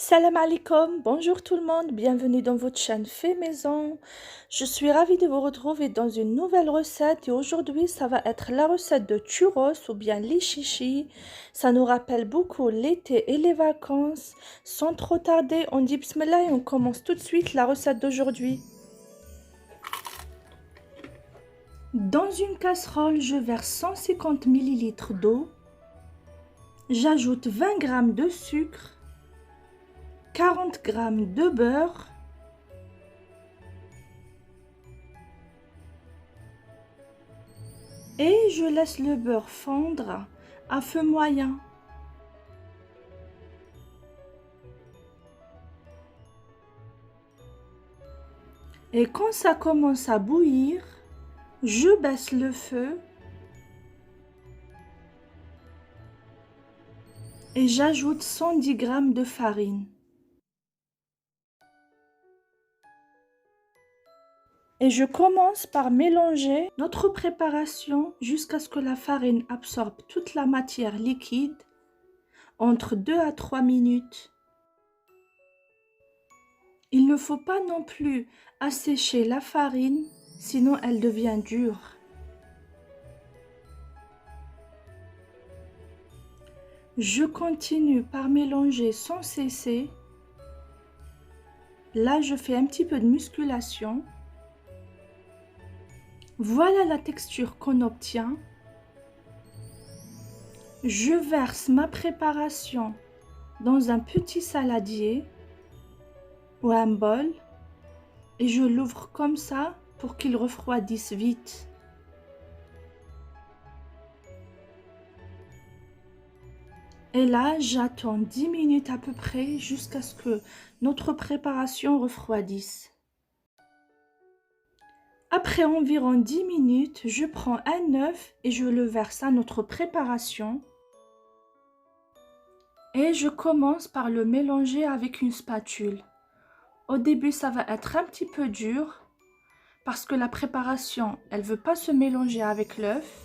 Salam alaikum, bonjour tout le monde, bienvenue dans votre chaîne Fait Maison. Je suis ravie de vous retrouver dans une nouvelle recette et aujourd'hui ça va être la recette de churros ou bien les chichis. Ça nous rappelle beaucoup l'été et les vacances. Sans trop tarder, on dit bismillah et on commence tout de suite la recette d'aujourd'hui. Dans une casserole, je verse 150 ml d'eau. J'ajoute 20 g de sucre, 40 g de beurre, et je laisse le beurre fondre à feu moyen. Et quand ça commence à bouillir, je baisse le feu et j'ajoute 110 g de farine. Et je commence par mélanger notre préparation jusqu'à ce que la farine absorbe toute la matière liquide entre 2 à 3 minutes. Il ne faut pas non plus assécher la farine, sinon elle devient dure. Je continue par mélanger sans cesser. Là, je fais un petit peu de musculation. Voilà la texture qu'on obtient. Je verse ma préparation dans un petit saladier ou un bol et je l'ouvre comme ça pour qu'il refroidisse vite. Et là, j'attends 10 minutes à peu près jusqu'à ce que notre préparation refroidisse. Après environ 10 minutes, je prends un œuf et je le verse à notre préparation. Et je commence par le mélanger avec une spatule. Au début, ça va être un petit peu dur parce que la préparation, elle ne veut pas se mélanger avec l'œuf.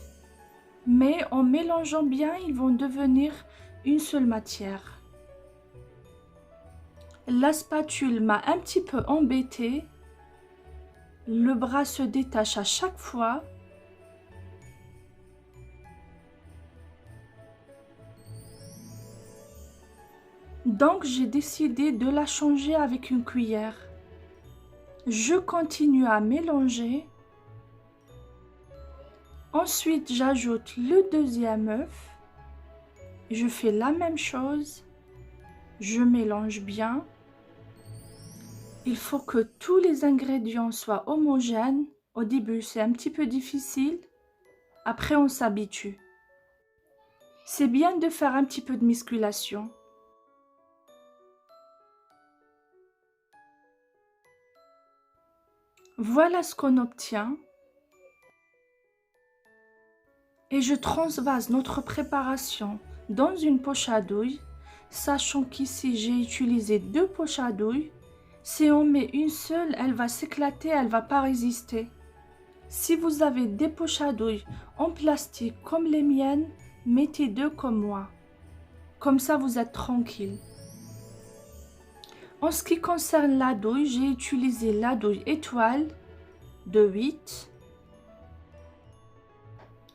Mais en mélangeant bien, ils vont devenir une seule matière. La spatule m'a un petit peu embêtée. Le bras se détache à chaque fois. Donc j'ai décidé de la changer avec une cuillère. Je continue à mélanger. Ensuite, j'ajoute le deuxième œuf. Je fais la même chose. Je mélange bien. Il faut que tous les ingrédients soient homogènes. Au début, c'est un petit peu difficile. Après, on s'habitue. C'est bien de faire un petit peu de musculation. Voilà ce qu'on obtient. Et je transvase notre préparation dans une poche à douille, sachant qu'ici j'ai utilisé 2 poches à douille. Si on met une seule, elle va s'éclater, elle ne va pas résister. Si vous avez des poches à douille en plastique comme les miennes, mettez 2 comme moi. Comme ça, vous êtes tranquille. En ce qui concerne la douille, j'ai utilisé la douille étoile de 8.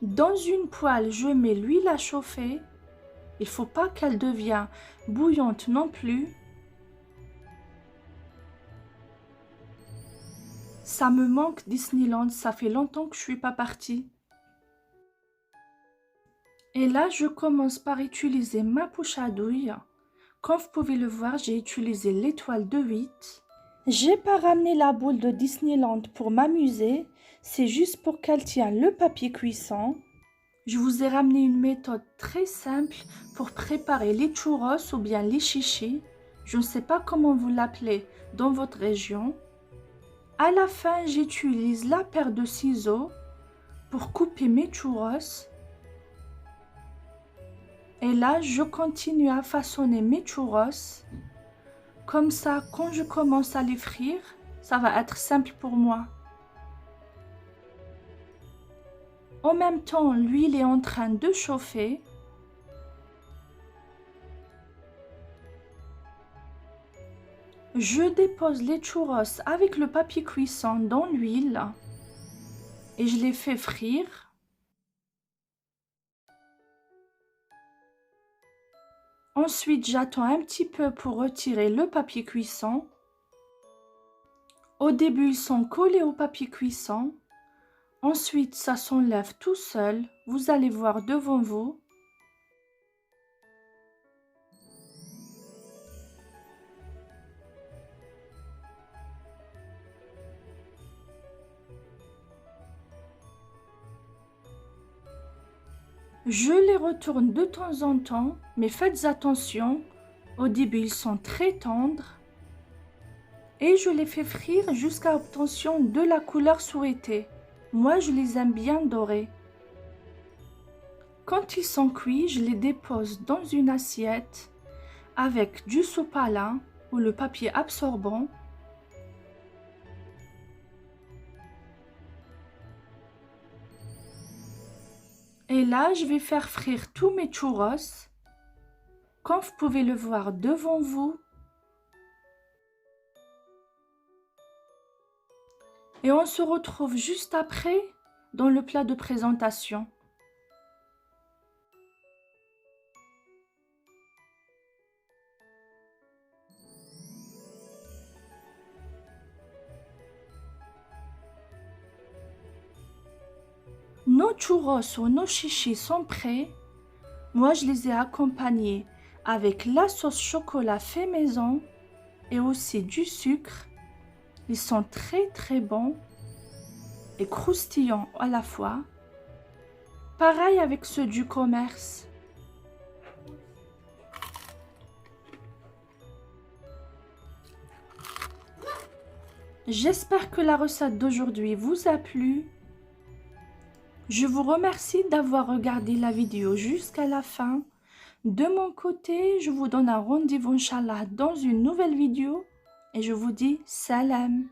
Dans une poêle, je mets l'huile à chauffer. Il ne faut pas qu'elle devienne bouillante non plus. Ça me manque Disneyland, ça fait longtemps que je ne suis pas partie. Et là, je commence par utiliser ma poche à douille. Comme vous pouvez le voir, j'ai utilisé l'étoile de 8. J'ai pas ramené la boule de Disneyland pour m'amuser. C'est juste pour qu'elle tienne le papier cuisson. Je vous ai ramené une méthode très simple pour préparer les churros ou bien les chichis. Je ne sais pas comment vous l'appelez dans votre région. À la fin, j'utilise la paire de ciseaux pour couper mes churros. Et là, je continue à façonner mes churros. Comme ça, quand je commence à les frire, ça va être simple pour moi. En même temps, l'huile est en train de chauffer. Je dépose les churros avec le papier cuisson dans l'huile et je les fais frire. Ensuite, j'attends un petit peu pour retirer le papier cuisson. Au début, ils sont collés au papier cuisson. Ensuite, ça s'enlève tout seul. Vous allez voir devant vous. Je les retourne de temps en temps, mais faites attention. Au début, ils sont très tendres. Et je les fais frire jusqu'à l'obtention de la couleur souhaitée. Moi, je les aime bien dorés. Quand ils sont cuits, je les dépose dans une assiette avec du sopalin ou le papier absorbant. Et là, je vais faire frire tous mes churros. Comme vous pouvez le voir devant vous. Et on se retrouve juste après dans le plat de présentation. Nos churros ou nos chichis sont prêts. Moi, je les ai accompagnés avec la sauce chocolat fait maison et aussi du sucre. Ils sont très bons et croustillants à la fois. Pareil avec ceux du commerce. J'espère que la recette d'aujourd'hui vous a plu. Je vous remercie d'avoir regardé la vidéo jusqu'à la fin. De mon côté, je vous donne un rendez-vous, Inch'Allah, dans une nouvelle vidéo. Et je vous dis salam.